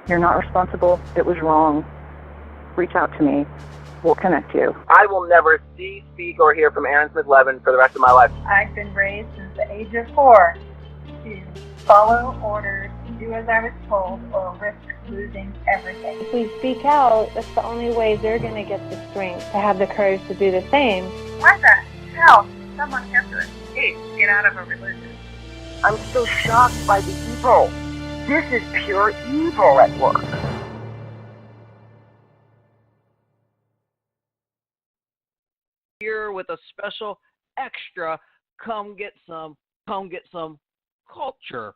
You're not responsible. It was wrong. Reach out to me. We'll connect you. I will never see, speak, or hear from Aaron Smith-Levin for the rest of my life. I've been raised since the age of 4 to follow orders, do as I was told, or risk losing everything. If we speak out, that's the only way they're going to get the strength to have the courage to do the same. Why the hell someone have to escape to get out of a religion? I'm still shocked by the evil. This is pure evil at work. Here with a special extra come get some culture.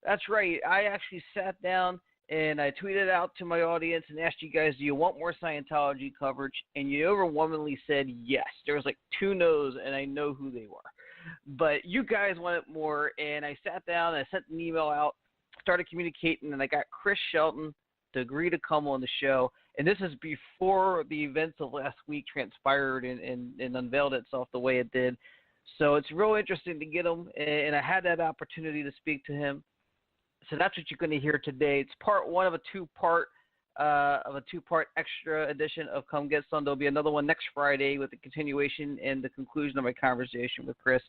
That's right. I actually sat down and I tweeted out to my audience and asked you guys, do you want more Scientology coverage? And you overwhelmingly said yes. There was like 2 no's, and I know who they were. But you guys wanted more, and I sat down and I sent an email out, started communicating, and I got Chris Shelton to agree to come on the show. And this is before the events of last week transpired and unveiled itself the way it did. So it's real interesting to get him, and I had that opportunity to speak to him. So that's what you're going to hear today. It's part 1 of a two-part extra edition of Come Get Some. There'll be another one next Friday with the continuation and the conclusion of my conversation with Chris.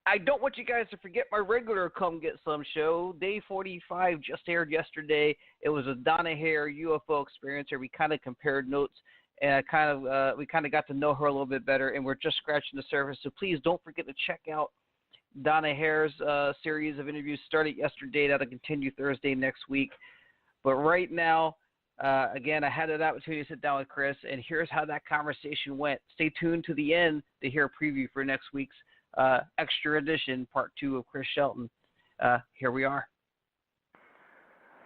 I don't want you guys to forget my regular Come Get Some show. Day 45 just aired yesterday. It was a Donna Hare UFO experiencer. We kind of compared notes, and we kind of got to know her a little bit better, and we're just scratching the surface. So please don't forget to check out Donna Hare's series of interviews started yesterday. That'll continue Thursday next week. But right now, again, I had an opportunity to sit down with Chris, and here's how that conversation went. Stay tuned to the end to hear a preview for next week's extra edition, part 2 of Chris Shelton. Here we are.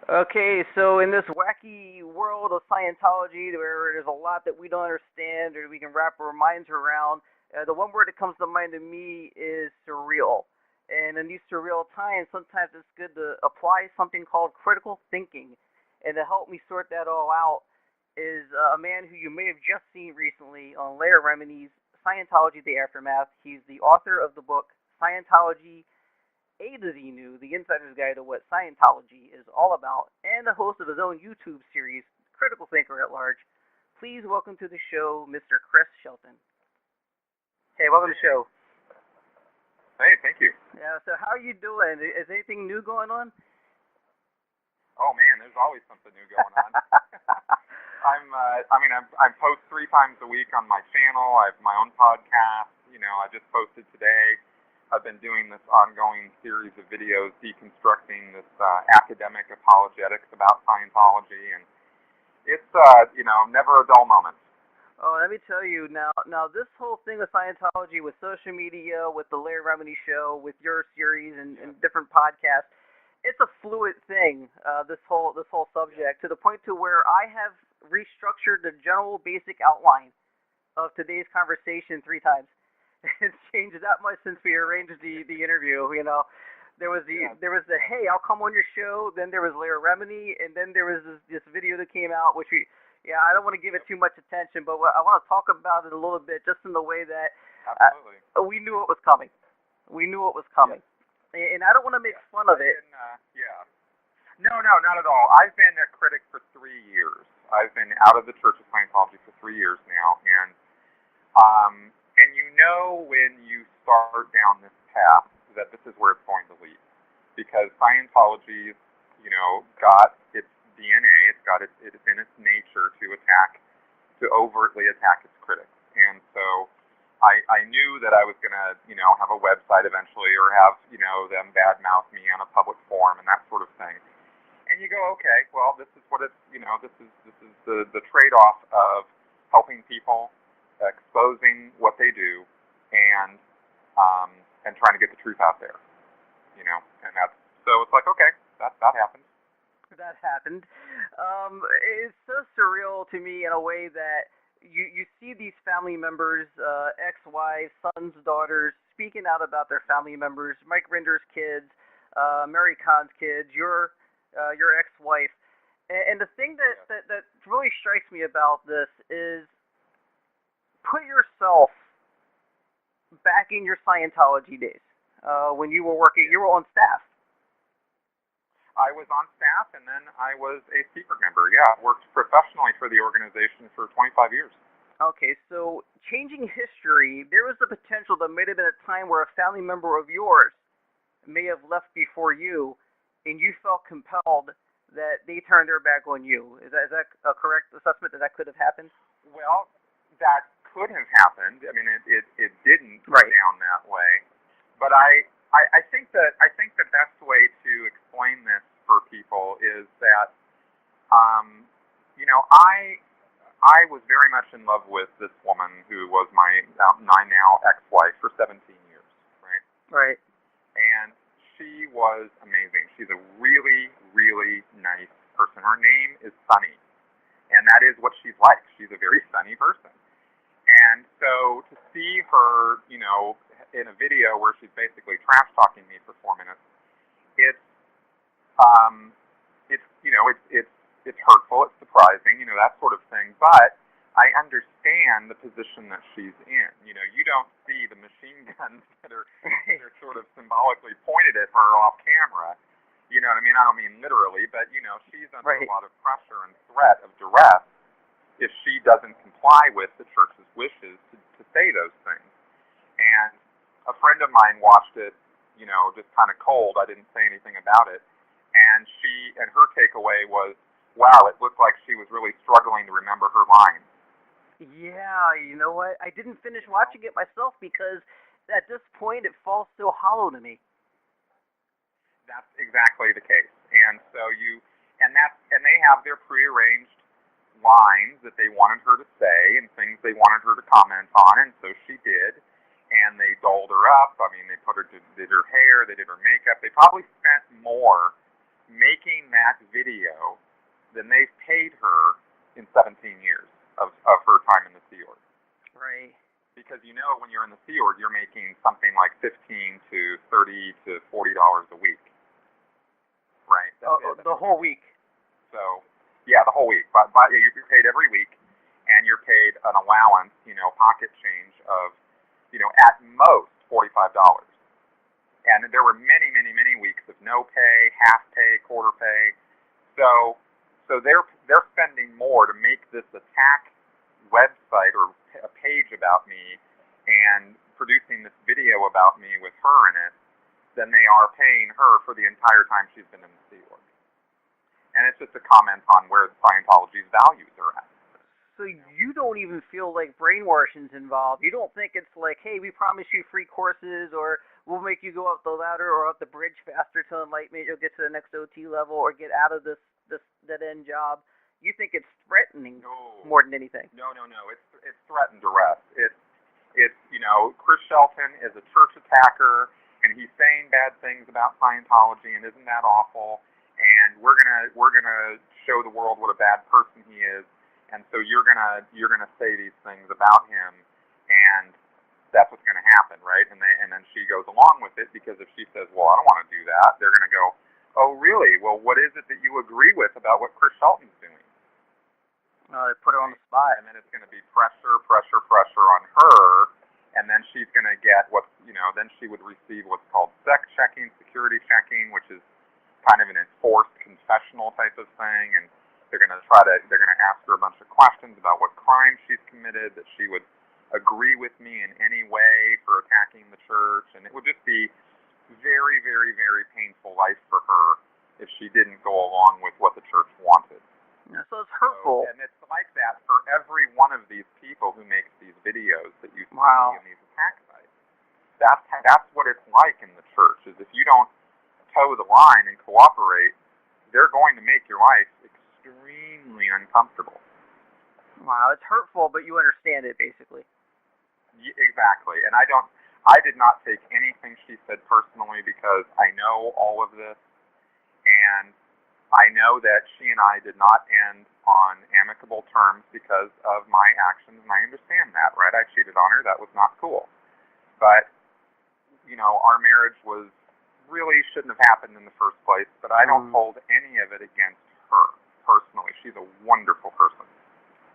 Okay, so in this wacky world of Scientology, where there's a lot that we don't understand or we can wrap our minds around, the one word that comes to mind to me is surreal. And in these surreal times, sometimes it's good to apply something called critical thinking. And to help me sort that all out is a man who you may have just seen recently on Leah Remini's Scientology The Aftermath. He's the author of the book Scientology A to Xenu, the insider's guide to what Scientology is all about, and the host of his own YouTube series, Critical Thinker at Large. Please welcome to the show, Mr. Chris Shelton. Hey, welcome to the show. Hey, thank you. Yeah, so how are you doing? Is anything new going on? Oh man, there's always something new going on. I post 3 times a week on my channel. I have my own podcast. I just posted today. I've been doing this ongoing series of videos deconstructing this academic apologetics about Scientology, and it's never a dull moment. Oh, let me tell you, now this whole thing with Scientology, with social media, with the Leah Remini show, with your series and different podcasts, it's a fluid thing, this whole subject, to the point to where I have restructured the general basic outline of today's conversation 3 times. It's changed that much since we arranged the interview, There was the hey, I'll come on your show, then there was Leah Remini, and then there was this video that came out, which I don't want to give it too much attention, but I want to talk about it a little bit, just in the way that we knew it was coming. We knew it was coming. Yeah. And I don't want to make fun of it. No, not at all. I've been a critic for 3 years. I've been out of the Church of Scientology for 3 years now, and when you start down this path, that this is where it's going to lead, because Scientology, got its DNA, it's in its nature to overtly attack its critics. And so I knew that I was going to, have a website eventually, or have, them badmouth me on a public forum and that sort of thing. And you go, okay, well, this is what it's, this is the trade-off of helping people, exposing what they do, and trying to get the truth out there, and so it's like, okay, that happened. That happened. It's so surreal to me in a way that you see these family members, ex-wives, sons, daughters, speaking out about their family members, Mike Rinder's kids, Mary Khan's kids, your ex-wife. And the thing that really strikes me about this is, put yourself back in your Scientology days, when you were working, you were on staff. I was on staff, and then I was a secret member. Yeah, I worked professionally for the organization for 25 years. Okay, so changing history, there was the potential that may have been a time where a family member of yours may have left before you, and you felt compelled that they turned their back on you. Is that a correct assessment that could have happened? Well, that could have happened. I mean, it didn't go down that way. But I think the best way to explain this for people is that, I was very much in love with this woman who was my now ex-wife for 17 years, right? Right. And she was amazing. She's a really, really nice person. Her name is Sunny, and that is what she's like. She's a very sunny person. And so to see her, in a video where she's basically trash talking me for 4 minutes, it's hurtful, it's surprising, that sort of thing. But I understand the position that she's in. You don't see the machine guns that are sort of symbolically pointed at her off camera. You know what I mean? I don't mean literally, but she's under a lot of pressure and threat of duress if she doesn't comply with the church's wishes to say those things. And a friend of mine watched it, just kind of cold. I didn't say anything about it. And her takeaway was, wow, it looked like she was really struggling to remember her lines. Yeah, you know what? I didn't finish watching it myself because at this point it falls so hollow to me. That's exactly the case. And so and they have their prearranged lines that they wanted her to say and things they wanted her to comment on, and so she did. And they dolled her up. I mean, they did her hair, they did her makeup. They probably spent more making that video than they've paid her in 17 years of her time in the Sea Org. Right. Because when you're in the Sea Org, you're making something like $15 to $30 to $40 a week. Right? The whole week. So, yeah, the whole week. But you're paid every week, and you're paid an allowance, pocket change of, at most $45. And there were many, many, many weeks of no pay, half pay, quarter pay. So they're spending more to make this attack website or a page about me and producing this video about me with her in it than they are paying her for the entire time she's been in the Sea Org. And it's just a comment on where Scientology's values are at. So you don't even feel like brainwashing's involved. You don't think it's like, hey, we promise you free courses, or we'll make you go up the ladder or up the bridge faster to enlightenment. You'll get to the next OT level or get out of this dead-end job. You think it's threatening more than anything. No. It's threat and duress. It's Chris Shelton is a church attacker, and he's saying bad things about Scientology, and isn't that awful? And we're gonna show the world what a bad person he is. And so you're gonna say these things about him, and that's what's gonna happen, right? And then she goes along with it, because if she says, well, I don't want to do that, they're gonna go, oh, really? Well, what is it that you agree with about what Chris Shelton's doing? They put her on the spot. And then it's gonna be pressure on her, and then she's gonna get then she would receive what's called security checking, which is kind of an enforced confessional type of thing, and they're going to ask her a bunch of questions about what crime she's committed, that she would agree with me in any way for attacking the church, and it would just be very, very, very painful life for her if she didn't go along with what the church wanted. Yeah, so it's hurtful. And it's like that for every one of these people who makes these videos that you see in these attack sites. That's what it's like in the church, is if you don't toe the line and cooperate, they're going to make your life extremely uncomfortable. Wow, it's hurtful, but you understand it, basically. Exactly, and I did not take anything she said personally, because I know all of this, and I know that she and I did not end on amicable terms because of my actions, and I understand that, right? I cheated on her, that was not cool. But, our marriage really shouldn't have happened in the first place, but I don't hold any of it against her personally. She's a wonderful person.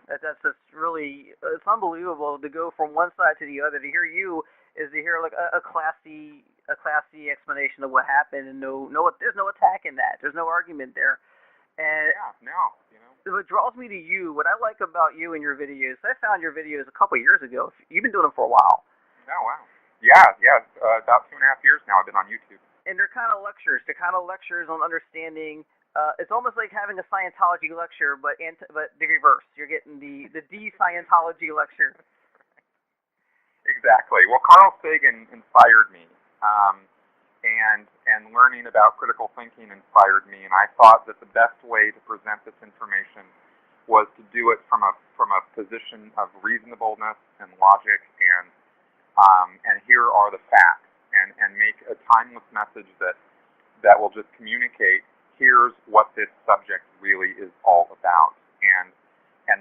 That's really, it's unbelievable to go from one side to the other. To hear you is to hear like a classy a classy explanation of what happened, and there's no attack in that. There's no argument there. And what draws me to you, what I like about you and your videos, I found your videos a couple of years ago. You've been doing them for a while. Oh, wow. Yeah, about 2.5 years now I've been on YouTube. And they're kind of lectures. They're kind of lectures on understanding. It's almost like having a Scientology lecture, but the reverse. You're getting the de-Scientology lecture. Exactly. Well, Carl Sagan inspired me, and learning about critical thinking inspired me, and I thought that the best way to present this information was to do it from a position of reasonableness and logic, and here are the facts, and make a timeless message that will just communicate. Here's what this subject really is all about, and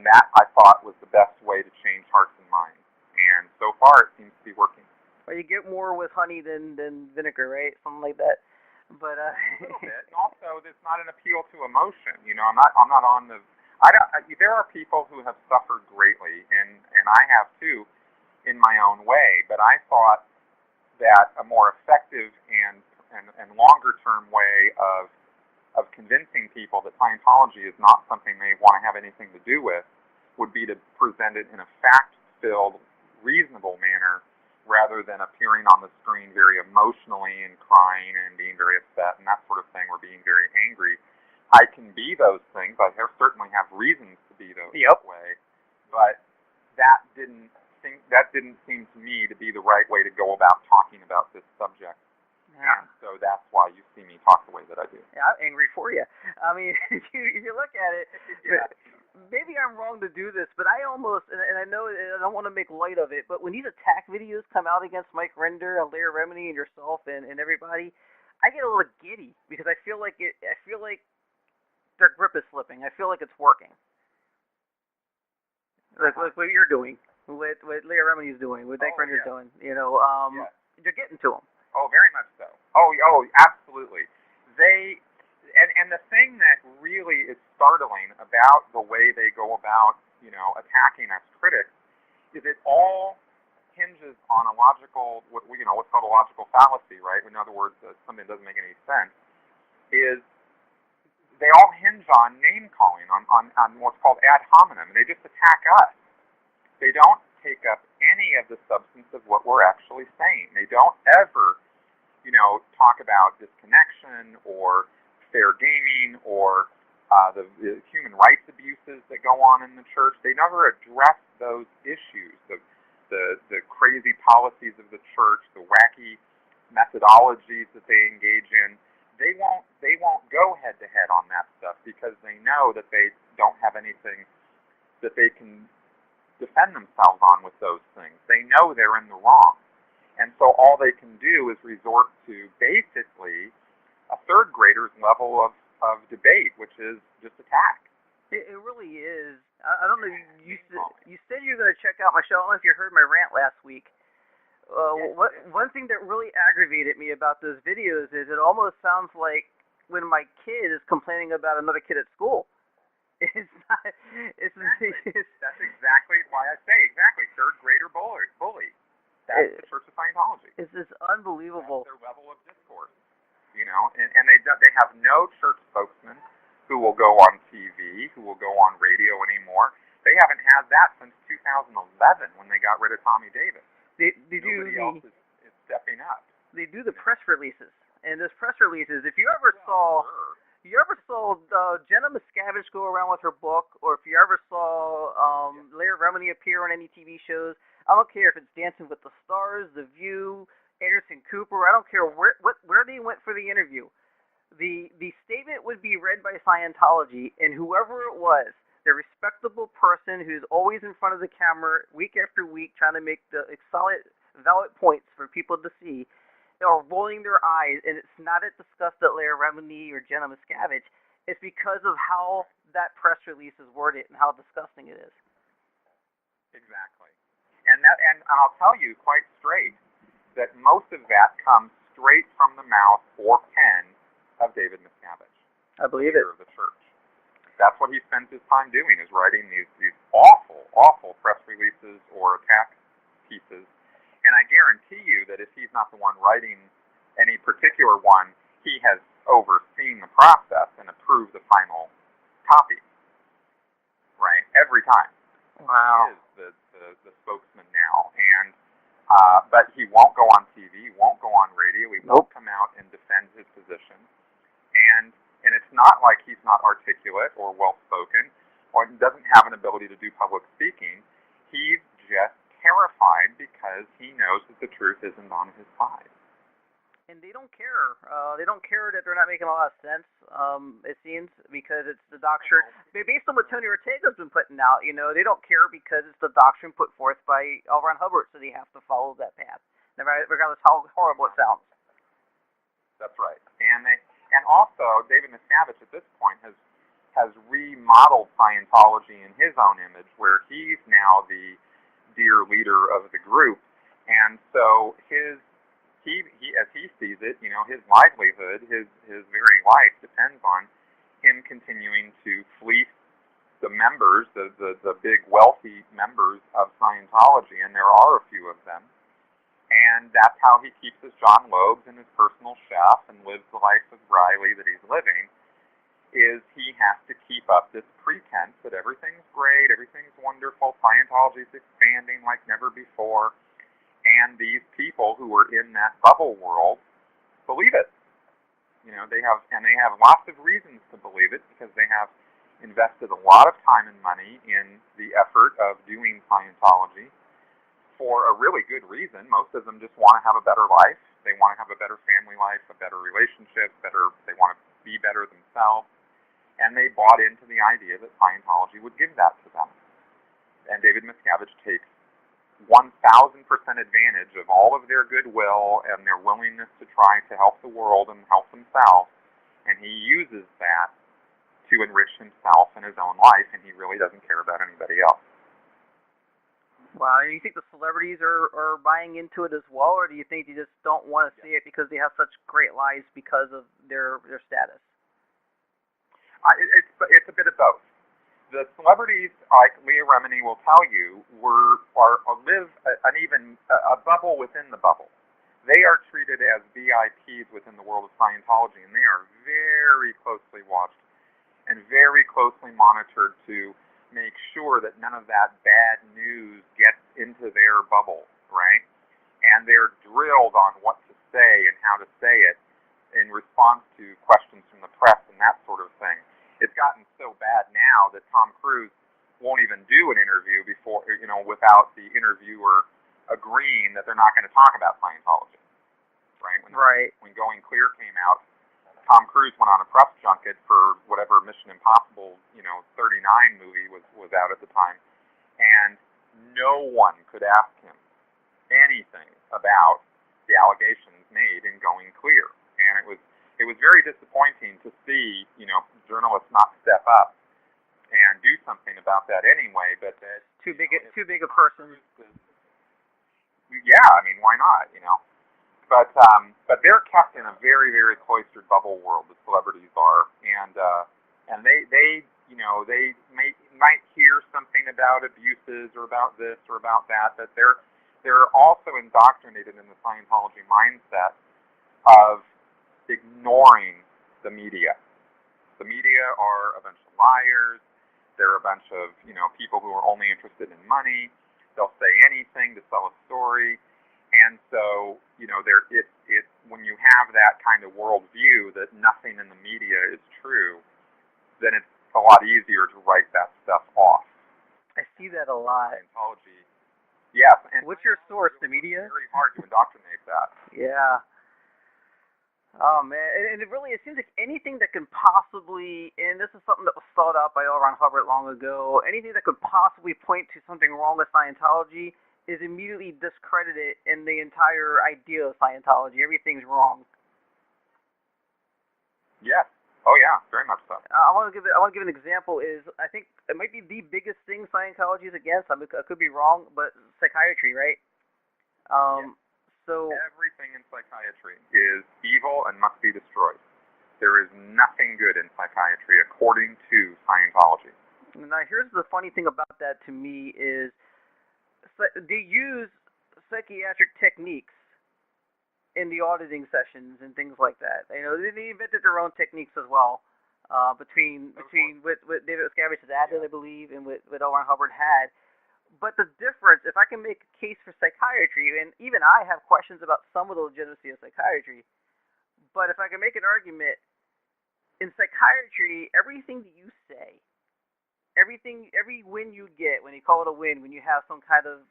that I thought was the best way to change hearts and minds. And so far, it seems to be working. Well, you get more with honey than vinegar, right? Something like that. But a little bit. And also, there's not an appeal to emotion. You know, I'm not on the. There are people who have suffered greatly, and I have too, in my own way. But I thought that a more effective and longer term way of convincing people that Scientology is not something they want to have anything to do with would be to present it in a fact-filled, reasonable manner, rather than appearing on the screen very emotionally and crying and being very upset and that sort of thing, or being very angry. I can be those things. I certainly have reasons to be those way, but that didn't seem to me to be the right way to go about talking about this subject. Yeah. And so that's why you see me talk the way that I do. Yeah, I'm angry for you. I mean, if you look at it, maybe I'm wrong to do this, but I almost, and I know I don't want to make light of it, but when these attack videos come out against Mike Render and Leah Remini and yourself and everybody, I get a little giddy because I feel like their grip is slipping. I feel like it's working. Like what you're doing, what Leah Remini's doing, what Mike Render's doing. You know, they're getting to them. Oh, very much so. Oh, absolutely. And the thing that really is startling about the way they go about, attacking us critics, is it all hinges on a logical, what's called a logical fallacy, right? In other words, something that doesn't make any sense. Is they all hinge on name calling, on what's called ad hominem, and they just attack us. They don't take up any of the substance of what we're actually saying. They don't ever, talk about disconnection or fair gaming or the human rights abuses that go on in the church. They never address those issues, the crazy policies of the church, the wacky methodologies that they engage in. They won't go head to head on that stuff because they know that they don't have anything that they can defend themselves on with those things. They know they're in the wrong. And so all they can do is resort to basically a third grader's level of debate, which is just attack. It really is. I don't know. You said you were going to check out my show. I don't know if you heard my rant last week. One thing that really aggravated me about those videos is it almost sounds like when my kid is complaining about another kid at school. It's not. That's exactly why I say third grader bully. That's the Church of Scientology. It's just unbelievable. That's their level of discourse, and they have no church spokesman who will go on TV, who will go on radio anymore. They haven't had that since 2011 when they got rid of Tommy Davis. Nobody else is stepping up. They do the press releases, and those press releases, if you ever saw Jenna Miscavige go around with her book, or if you ever saw Leah Remini appear on any TV shows, I don't care if it's Dancing with the Stars, The View, Anderson Cooper, I don't care where they went for the interview. The statement would be read by Scientology, and whoever it was, the respectable person who's always in front of the camera week after week trying to make the solid, valid points for people to see, are rolling their eyes, and it's not a disgust at Leah Remini or Jenna Miscavige. It's because of how that press release is worded and how disgusting it is. Exactly. And I'll tell you quite straight that most of that comes straight from the mouth or pen of David Miscavige. I believe it. Of the church. That's what he spends his time doing, is writing these awful press releases or attack pieces. And I guarantee you that if he's not the one writing any particular one, he has overseen the process and approved the final copy, right? Every time. Wow. He is the spokesman now, and but he won't go on TV, he won't go on radio, he won't come out and defend his position, and it's not like he's not articulate or well-spoken, or doesn't have an ability to do public speaking. He's just terrified because he knows that the truth isn't on his side. And they don't care. They don't care that they're not making a lot of sense, it seems, because it's the doctrine. Based on what Tony Ortega's been putting out, they don't care because it's the doctrine put forth by L. Ron Hubbard, so they have to follow that path, regardless how horrible it sounds. That's right. And also, David Miscavige at this point has remodeled Scientology in his own image, where he's now the dear leader of the group, and so he as he sees it, his livelihood, his very life depends on him continuing to fleece the members, the big wealthy members of Scientology, and there are a few of them. And that's how he keeps his John Lobes and his personal chef and lives the life of Riley that he's living, is he has to keep up this pretense that everything's great, everything's wonderful, Scientology's expanding like never before. And these people who are in that bubble world believe it. They have lots of reasons to believe it because they have invested a lot of time and money in the effort of doing Scientology for a really good reason. Most of them just want to have a better life. They want to have a better family life, a better relationship, they want to be better themselves. And they bought into the idea that Scientology would give that to them. And David Miscavige takes 1,000% advantage of all of their goodwill and their willingness to try to help the world and help themselves, and he uses that to enrich himself and his own life, and he really doesn't care about anybody else. Wow, and you think the celebrities are buying into it as well, or do you think they just don't want to see it because they have such great lives because of their status? It's a bit of both. The celebrities, like Leah Remini will tell you, live a bubble within the bubble. They are treated as VIPs within the world of Scientology, and they are very closely watched and very closely monitored to make sure that none of that bad news gets into their bubble, right? And they're drilled on what to say and how to say it in response to questions from the press and that sort of thing. It's gotten so bad now that Tom Cruise won't even do an interview without the interviewer agreeing that they're not going to talk about Scientology, right? When Going Clear came out, Tom Cruise went on a press junket for whatever Mission Impossible, 39 movie was out at the time, and no one could ask him anything about the allegations made in Going Clear, and it was very disappointing to see, journalists not step up and do something about that anyway. But that too big a person. Yeah, why not? But they're kept in a very, very cloistered bubble world. The celebrities are, and they might hear something about abuses or about this or about that. But they're also indoctrinated in the Scientology mindset of ignoring the media. The media are a bunch of liars. They're a bunch of people who are only interested in money. They'll say anything to sell a story, and so when you have that kind of worldview that nothing in the media is true, then it's a lot easier to write that stuff off. I see that a lot. Scientology. Yes. And what's your source? The media? It's very hard to indoctrinate that. Yeah. Oh, man. And it seems like anything that can possibly, and this is something that was thought out by L. Ron Hubbard long ago, anything that could possibly point to something wrong with Scientology is immediately discredited in the entire idea of Scientology. Everything's wrong. Yes. Oh, yeah. Very much so. I want to give an example. I think it might be the biggest thing Scientology is against. I could be wrong, but psychiatry, right? Yes. So everything in psychiatry is evil and must be destroyed. There is nothing good in psychiatry according to Scientology. Now, here's the funny thing about that to me is they use psychiatric techniques in the auditing sessions and things like that. You know, they invented their own techniques as well. Between what David Miscavige has added, I believe, and what L. Ron Hubbard had. But the difference, if I can make a case for psychiatry, and even I have questions about some of the legitimacy of psychiatry, but if I can make an argument, in psychiatry, everything that you say, every win you get, when you call it a win, when you have some kind of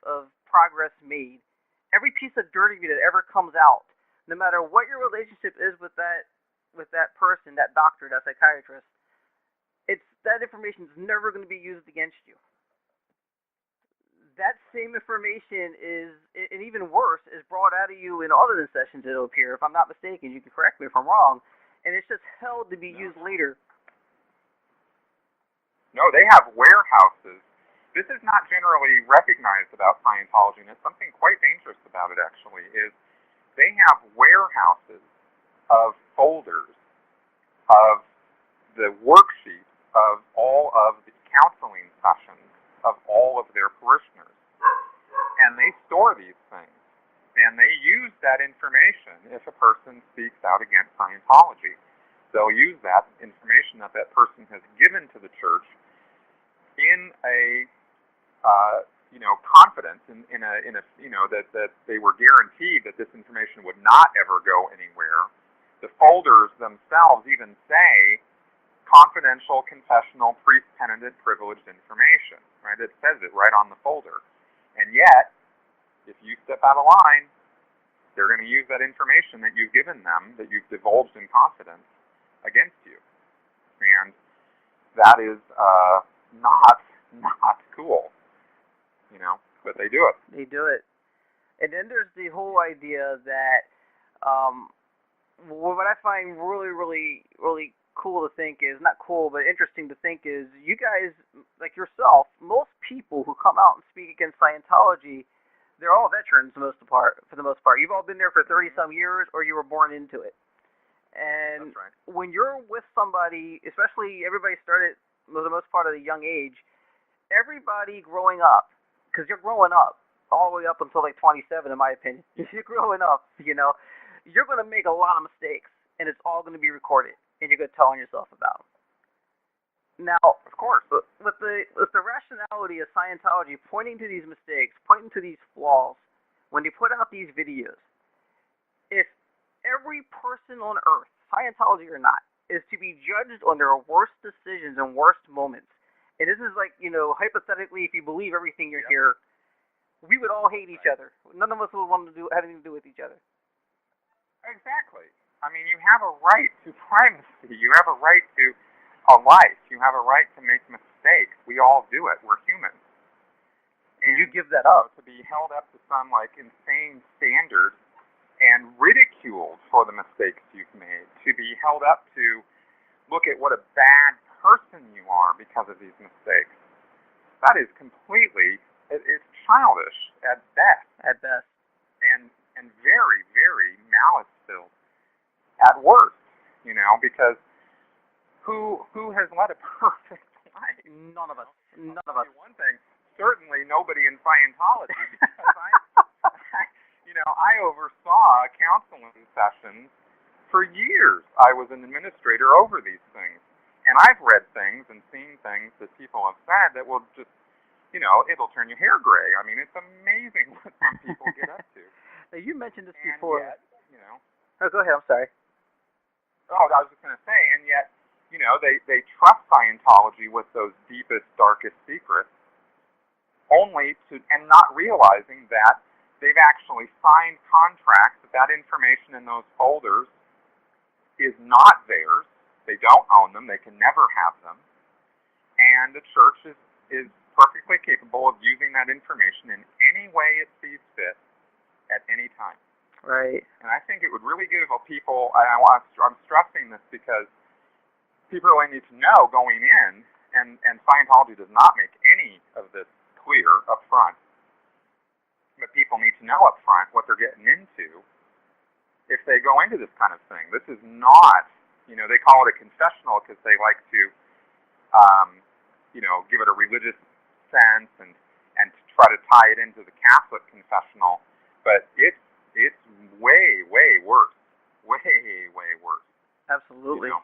progress made, every piece of dirt of you that ever comes out, no matter what your relationship is with that person, that doctor, that psychiatrist, that information is never going to be used against you. That same information is, and even worse, is brought out of you in auditing sessions, it'll appear, if I'm not mistaken. You can correct me if I'm wrong. And it's just held to be used later. No, they have warehouses. This is not generally recognized about Scientology, and it's something quite dangerous about it, actually, is they have warehouses of folders, of the worksheets, of all of the counseling sessions, of all of their parishioners. And they store these things. And they use that information if a person speaks out against Scientology. They'll use that information that person has given to the church in a confidence, in a that they were guaranteed that this information would not ever go anywhere. The folders themselves even say confidential, confessional, priest-penitent, privileged information. Right? It says it right on the folder. And yet, if you step out of line, they're going to use that information that you've given them, that you've divulged in confidence, against you. And that is not cool. But they do it. They do it. And then there's the whole idea that what I find really, really, really cool to think is, not cool, but interesting to think is, you guys, like yourself, most people who come out and speak against Scientology, they're all veterans for the most part. You've all been there for 30-some years, or you were born into it. And that's right. When you're with somebody, especially everybody started, for the most part, at a young age, everybody growing up, because you're growing up all the way up until like 27, in my opinion. You're growing up, you're going to make a lot of mistakes, and it's all going to be recorded, and you're going to tell on yourself about them. Now, of course, with the rationality of Scientology pointing to these mistakes, pointing to these flaws, when they put out these videos, if every person on earth, Scientology or not, is to be judged on their worst decisions and worst moments, and this is like, hypothetically, if you believe everything you hear, we would all hate each other. None of us would want to have anything to do with each other. Exactly. I mean, you have a right to privacy. You have a right to a life. You have a right to make mistakes. We all do it. We're humans. And you give that up. To be held up to some, insane standard and ridiculed for the mistakes you've made, to be held up to look at what a bad person you are because of these mistakes, that is completely, it's childish at best. At best. And very, very malice-filled at worst, because who has led a perfect life? None of us. None of us. One thing, certainly nobody in Scientology, because I oversaw counseling sessions for years. I was an administrator over these things, and I've read things and seen things that people have said that will just, it'll turn your hair gray. I mean, it's amazing what some people get up to. Now, you mentioned this and before. Yet, Oh, go ahead. I'm sorry. Oh, I was just going to say, and yet, they trust Scientology with those deepest, darkest secrets, and not realizing that they've actually signed contracts that information in those folders is not theirs. They don't own them. They can never have them. And the church is perfectly capable of using that information in any way it sees fit at any time. Right. And I think it would really give people, I'm stressing this because people really need to know going in, and Scientology does not make any of this clear up front, but people need to know up front what they're getting into if they go into this kind of thing. This is not, they call it a confessional because they like to, give it a religious sense and to try to tie it into the Catholic confessional, but it's it's way, way worse. Way, way worse. Absolutely. You know?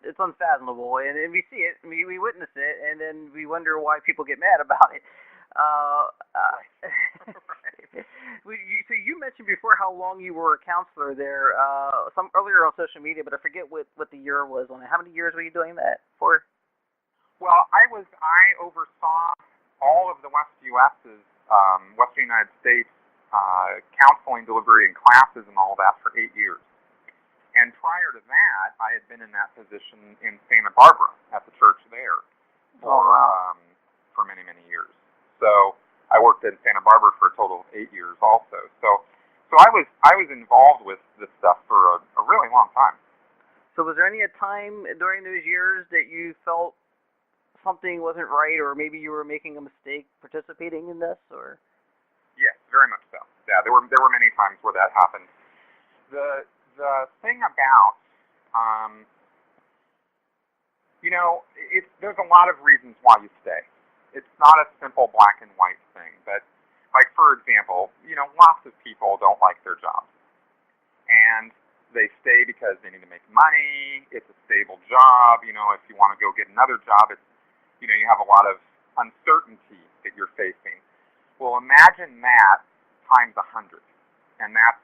It's unfathomable, and we see it, we witness it, and then we wonder why people get mad about it. So you mentioned before how long you were a counselor there, some earlier on social media, but I forget what the year was on it. How many years were you doing that for? Well, I oversaw all of the Western United States counseling, delivery, and classes and all that for 8 years. And prior to that, I had been in that position in Santa Barbara at the church there for many, many years. So I worked in Santa Barbara for a total of 8 years also. So I was involved with this stuff for a really long time. So was there any time during those years that you felt something wasn't right, or maybe you were making a mistake participating in this, or? Yes, very much so. Yeah, there were many times where that happened. The thing about, there's a lot of reasons why you stay. It's not a simple black and white thing. But, like, for example, lots of people don't like their jobs. And they stay because they need to make money. It's a stable job. If you want to go get another job, it's, you have a lot of uncertainty that you're facing. Well, imagine that times 100. And that's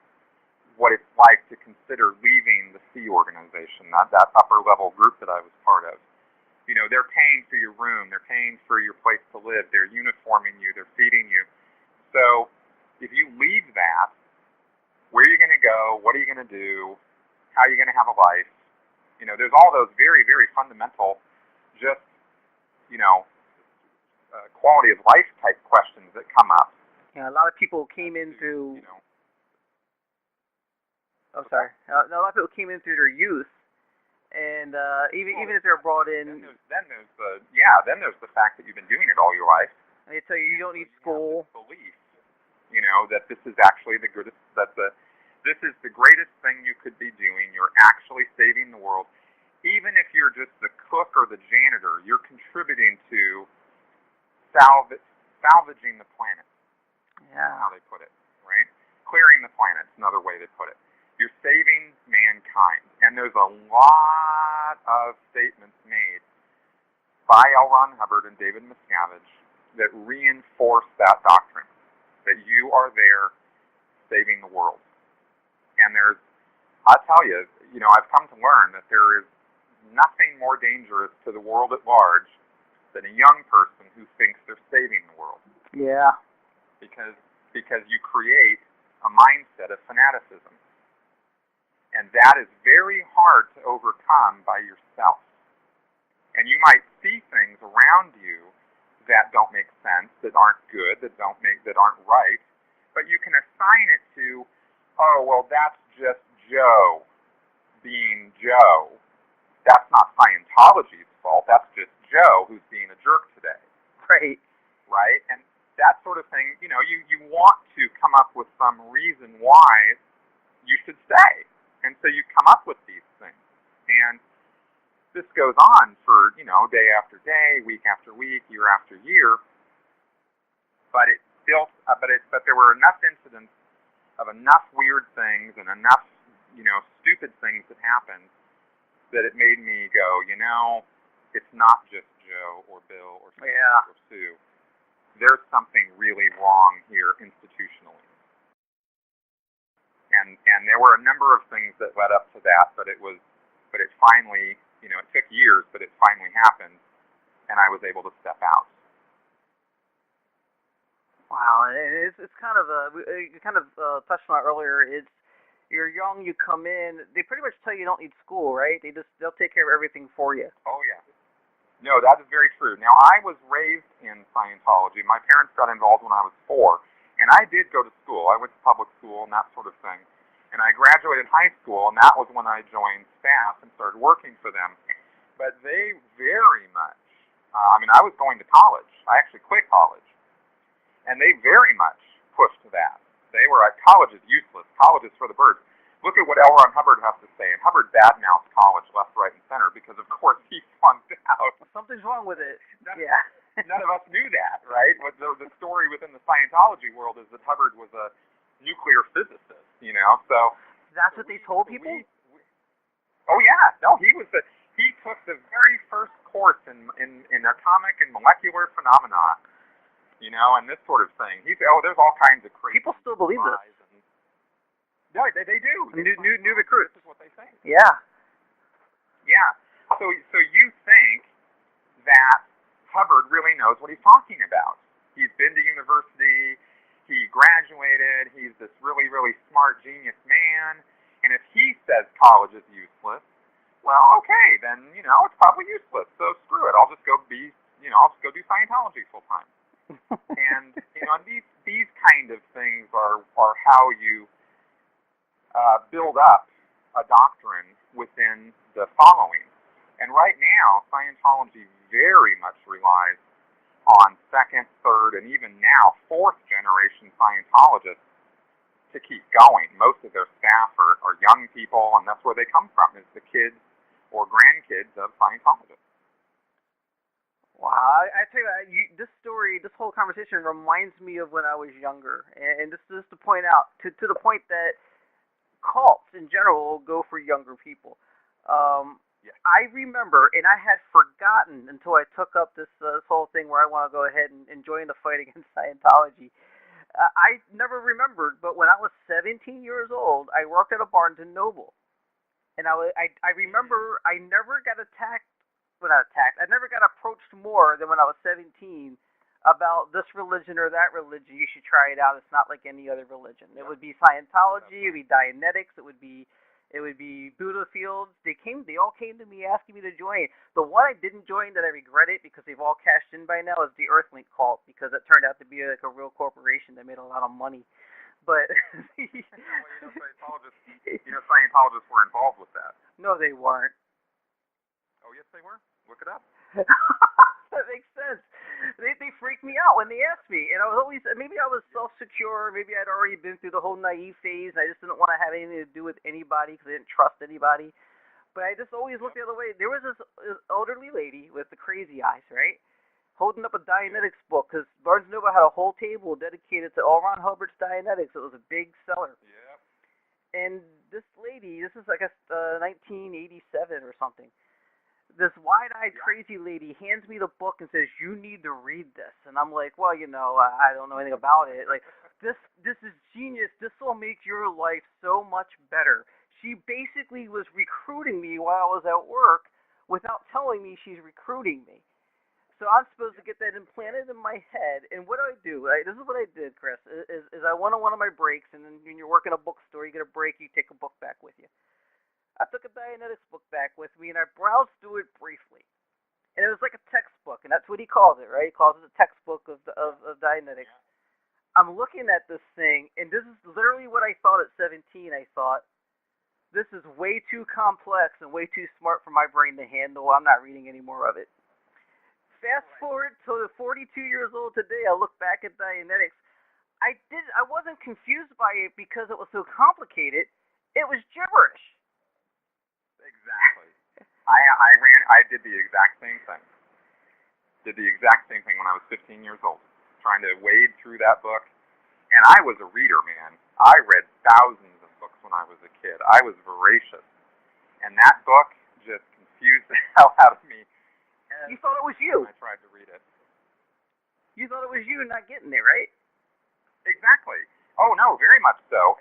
what it's like to consider leaving the C organization, that upper level group that I was part of. They're paying for your room, they're paying for your place to live, they're uniforming you, they're feeding you. So if you leave that, where are you going to go? What are you going to do? How are you going to have a life? There's all those very, very fundamental, just, quality of life type questions that come up. Yeah, a lot of people came in through. A lot of people came in through their youth, and even if they're brought in. Then there's the fact that you've been doing it all your life. And they tell you don't need school. Belief, that this is actually the greatest. This is the greatest thing you could be doing. You're actually saving the world. Even if you're just the cook or the janitor, you're contributing to salvaging the planet. Yeah. How they put it, right? Clearing the planet is another way they put it. You're saving mankind. And there's a lot of statements made by L. Ron Hubbard and David Miscavige that reinforce that doctrine, that you are there saving the world. And I'll tell you, I've come to learn that there is nothing more dangerous to the world at large than a young person who thinks they're saving the world. Yeah. Because you create a mindset of fanaticism. And that is very hard to overcome by yourself. And you might see things around you that don't make sense, that aren't good, that aren't right, but you can assign it to, oh, well, that's just Joe being Joe. That's not Scientology's fault. That's just Joe who's being a jerk today. Right? And that sort of thing, you want to come up with some reason why you should stay. And so you come up with these things. And this goes on for, day after day, week after week, year after year. But there were enough incidents of enough weird things and enough, stupid things that happened that it made me go, it's not just Joe or Bill or Sue. There's something really wrong here institutionally. And there were a number of things that led up to that, but it finally, it took years, but it finally happened, and I was able to step out. Wow, and it's kind of touched on it earlier. You're young, you come in, they pretty much tell you don't need school, right? They'll take care of everything for you. Oh yeah. No, that is very true. Now, I was raised in Scientology. My parents got involved when I was 4, and I did go to school. I went to public school and that sort of thing. And I graduated high school, and that was when I joined staff and started working for them. But they very much, I was going to college. I actually quit college. And they very much pushed that. They were like, college is useless. College is for the birds. Look at what L. Ron Hubbard has to say. And Hubbard badmouthed college left, right, and center because, of course, he flunked out. Something's wrong with it. That's none of us knew that, right? But the story within the Scientology world is that Hubbard was a nuclear physicist, so... That's what they told people? Oh, yeah. No, he took the very first course in atomic and molecular phenomena, and this sort of thing. There's all kinds of crazy... People still believe this. No, they do. New recruits. This is what they think. Yeah. Yeah. So you think that Hubbard really knows what he's talking about. He's been to university, he graduated, he's this really, really smart genius man, and if he says college is useless, well, okay, then, it's probably useless, so screw it, I'll just go do Scientology full time. And, these kind of things are how you build up a doctrine within the following. And right now, Scientology very much relies on second, third, and even now fourth generation Scientologists to keep going. Most of their staff are young people, and that's where they come from, is the kids or grandkids of Scientologists. Wow, I tell you, this whole conversation reminds me of when I was younger, and this is to point out, to the point that cults in general go for younger people. Yes. I remember, and I had forgotten until I took up this whole thing where I want to go ahead and join the fight against Scientology. I never remembered, but when I was 17 years old, I worked at a Barnes & Noble. And I remember I never got I never got approached more than when I was 17 about this religion or that religion. You should try it out. It's not like any other religion. It would be Scientology, it would be Dianetics, it would be Buddha Fields. They all came to me asking me to join. The one I didn't join that I regret it because they've all cashed in by now is the Earthlink cult, because it turned out to be like a real corporation that made a lot of money. But Scientologists were involved with that. No, they weren't. Oh, yes, they were. Look it up. That makes sense. They freaked me out when they asked me, and I was always, maybe I was self-secure, maybe I'd already been through the whole naive phase, and I just didn't want to have anything to do with anybody because I didn't trust anybody. But I just always looked the other way. There was this elderly lady with the crazy eyes, right, holding up a Dianetics book, because Barnes & Noble had a whole table dedicated to L. Ron Hubbard's Dianetics. It was a big seller. Yeah. And this lady, this is I guess 1987 or something. This wide-eyed crazy lady hands me the book and says, "You need to read this." And I'm like, well, I don't know anything about it. Like, this is genius. This will make your life so much better. She basically was recruiting me while I was at work without telling me she's recruiting me. So I'm supposed to get that implanted in my head. And what do? This is what I did, Chris, is I went on one of my breaks, and then when you're working a bookstore, you get a break, you take a book back with you. I took a Dianetics book back with me, and I browsed through it briefly. And it was like a textbook, and that's what he calls it, right? He calls it a textbook of Dianetics. I'm looking at this thing, and this is literally what I thought at 17. I thought, this is way too complex and way too smart for my brain to handle. I'm not reading any more of it. Fast forward to 42 years old today, I look back at Dianetics. I wasn't confused by it because it was so complicated. It was gibberish. Exactly. I did the exact same thing. When I was 15 years old, trying to wade through that book. And I was a reader, man. I read thousands of books when I was a kid. I was voracious. And that book just confused the hell out of me. You thought it was you. I tried to read it. You thought it was you not getting there, right? Exactly. Oh, no, very much so.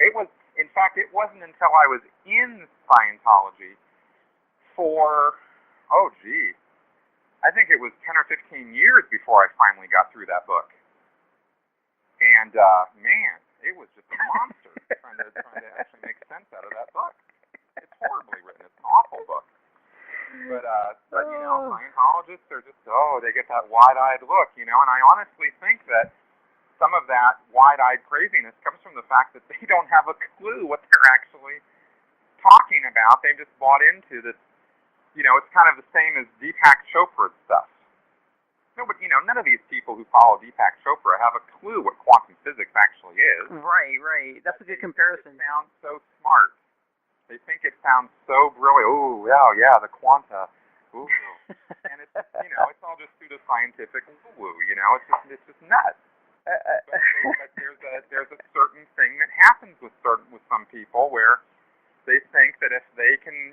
In fact, it wasn't until I was in Scientology for, I think it was 10 or 15 years before I finally got through that book. And, man, it was just a monster trying to actually make sense out of that book. It's horribly written. It's an awful book. But Scientologists are just, they get that wide-eyed look, and I honestly think that some of that wide-eyed craziness comes from the fact that they don't have a clue what they're actually talking about. They just bought into this, it's kind of the same as Deepak Chopra's stuff. No, but, none of these people who follow Deepak Chopra have a clue what quantum physics actually is. Right. That's a good comparison. It sounds so smart. They think it sounds so brilliant. Oh, yeah, the quanta. Ooh. And it's, it's all just pseudoscientific woo-woo. just nuts. But there's a certain thing that happens with some people where they think that if they can,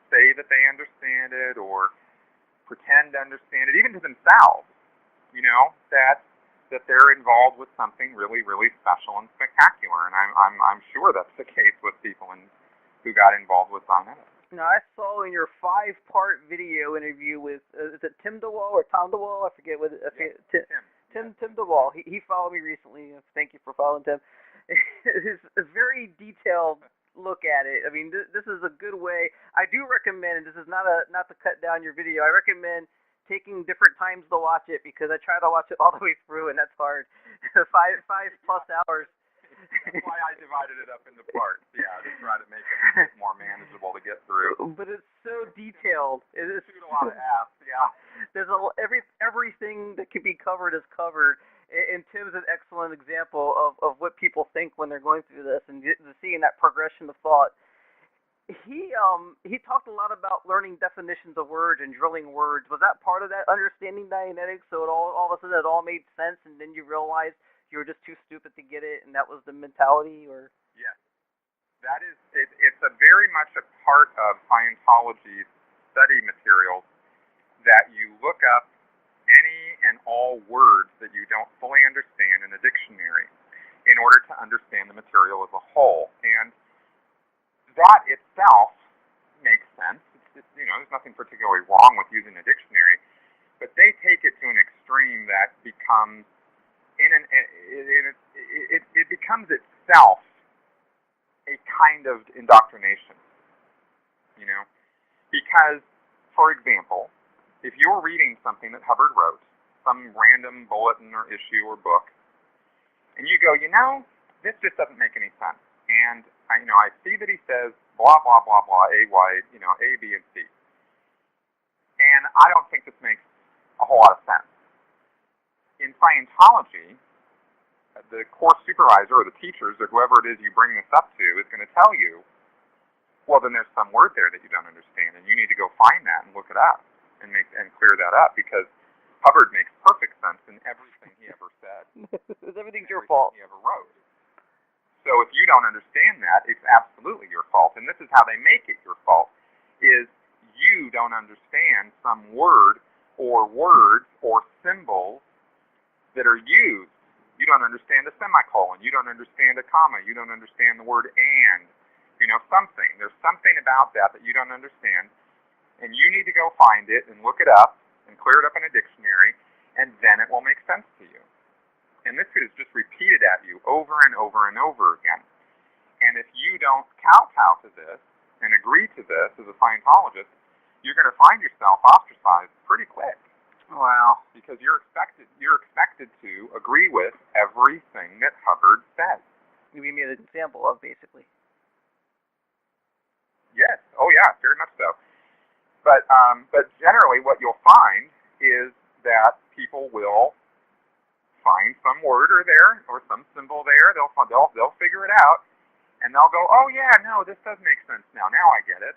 say that they understand it or pretend to understand it, even to themselves, that they're involved with something really, really special and spectacular. And I'm sure that's the case with people who got involved with Dianetics. Now, I saw in your 5-part video interview with, is it Tim DeWall or Tom DeWall? I forget what Tim DeWall. He followed me recently. Thank you for following Tim. It's a very detailed look at it. I mean, this is a good way. I do recommend, and this is not to cut down your video, I recommend taking different times to watch it, because I try to watch it all the way through, and that's hard. 5+ hours. That's why I divided it up into parts, to try to make it a bit more manageable to get through. But it's so detailed. It's a lot of F's, There's everything that can be covered is covered, and Tim's an excellent example of what people think when they're going through this, and seeing that progression of thought. He talked a lot about learning definitions of words and drilling words. Was that part of that understanding Dianetics? So it all of a sudden it all made sense, and then you realized you were just too stupid to get it, and that was the mentality, or? Yes. That is, it's a very much a part of Scientology's study materials that you look up any and all words that you don't fully understand in a dictionary in order to understand the material as a whole. And that itself makes sense. There's nothing particularly wrong with using a dictionary, but they take it to an extreme that becomes it becomes itself a kind of indoctrination, because, for example, if you're reading something that Hubbard wrote, some random bulletin or issue or book, and you go, this just doesn't make any sense, and I see that he says blah blah blah blah A Y, A, B, and C, and I don't think this makes a whole lot of sense. In Scientology, the course supervisor or the teachers or whoever it is you bring this up to is going to tell you, well, then there's some word there that you don't understand, and you need to go find that and look it up and clear that up, because Hubbard makes perfect sense in everything he ever said. Everything's your fault. He ever wrote. So if you don't understand that, it's absolutely your fault, and this is how they make it your fault, is you don't understand some word or words or symbols that are used. You don't understand a semicolon. You don't understand a comma. You don't understand the word and. Something. There's something about that you don't understand, and you need to go find it and look it up and clear it up in a dictionary, and then it will make sense to you. And this is just repeated at you over and over and over again. And if you don't kowtow to this and agree to this as a Scientologist, you're going to find yourself ostracized pretty quick. Wow. Because you're expected to agree with everything that Hubbard said. You gave me an example of, basically. Yes. Oh, yeah. Very much so. But generally, what you'll find is that people will find some word or some symbol there. They'll figure it out, and they'll go, oh yeah, no, this does make sense now. Now I get it.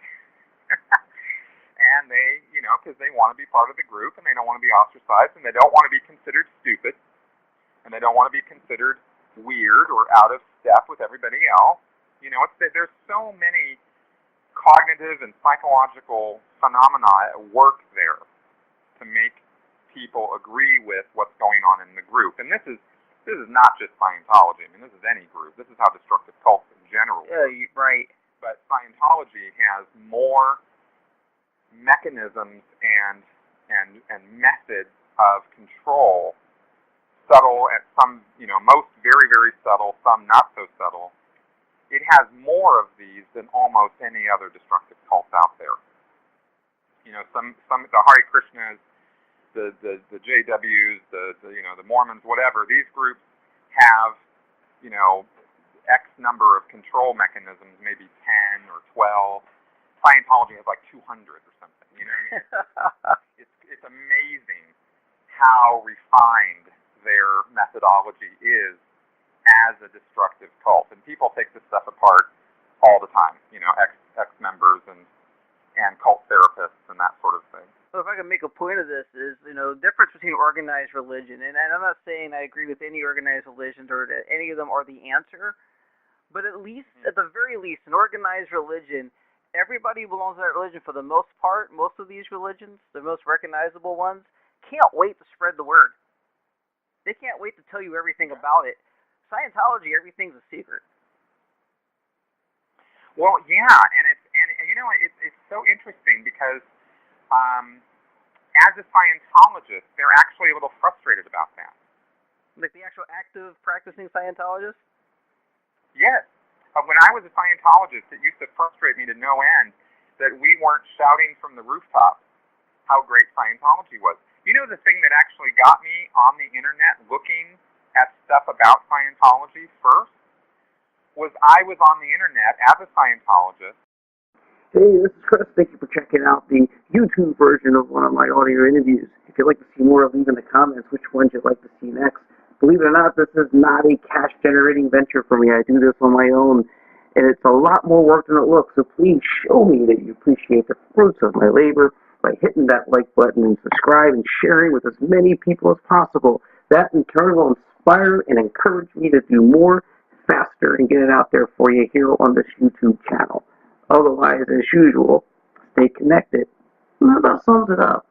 And they, because they want to be part of the group, and they don't want to be ostracized, and they don't want to be considered stupid, and they don't want to be considered weird or out of step with everybody else. There's so many cognitive and psychological phenomena at work there to make people agree with what's going on in the group. And this is not just Scientology. I mean, this is any group. This is how destructive cults in general work. Right. But Scientology has more mechanisms and methods of control, subtle and some, most very, very subtle, some not so subtle. It has more of these than almost any other destructive cult out there. Some the Hare Krishnas, the JWs, the Mormons, whatever. These groups have, X number of control mechanisms, maybe 10 or 12. Scientology has like 200 or something. You know what I mean? It's amazing how refined their methodology is as a destructive cult, and people take this stuff apart all the time. Ex-members and cult therapists and that sort of thing. Well, if I can make a point of this is, the difference between organized religion, and I'm not saying I agree with any organized religions or that any of them are the answer, but at the very least, an organized religion, everybody who belongs to that religion for the most part. Most of these religions, the most recognizable ones, can't wait to spread the word. They can't wait to tell you everything about it. Scientology, everything's a secret. Well, yeah, and it's so interesting because as a Scientologist, they're actually a little frustrated about that. Like the actual active practicing Scientologists? Yes. When I was a Scientologist, it used to frustrate me to no end that we weren't shouting from the rooftops how great Scientology was. You know, the thing that actually got me on the internet looking at stuff about Scientology first was I was on the internet as a Scientologist. Hey, this is Chris. Thank you for checking out the YouTube version of one of my audio interviews. If you'd like to see more, leave in the comments which ones you'd like to see next. Believe it or not, this is not a cash-generating venture for me. I do this on my own, and it's a lot more work than it looks. So please show me that you appreciate the fruits of my labor by hitting that like button and subscribe and sharing with as many people as possible. That, in turn, will inspire and encourage me to do more faster and get it out there for you here on this YouTube channel. Otherwise, as usual, stay connected. And that about sums it up.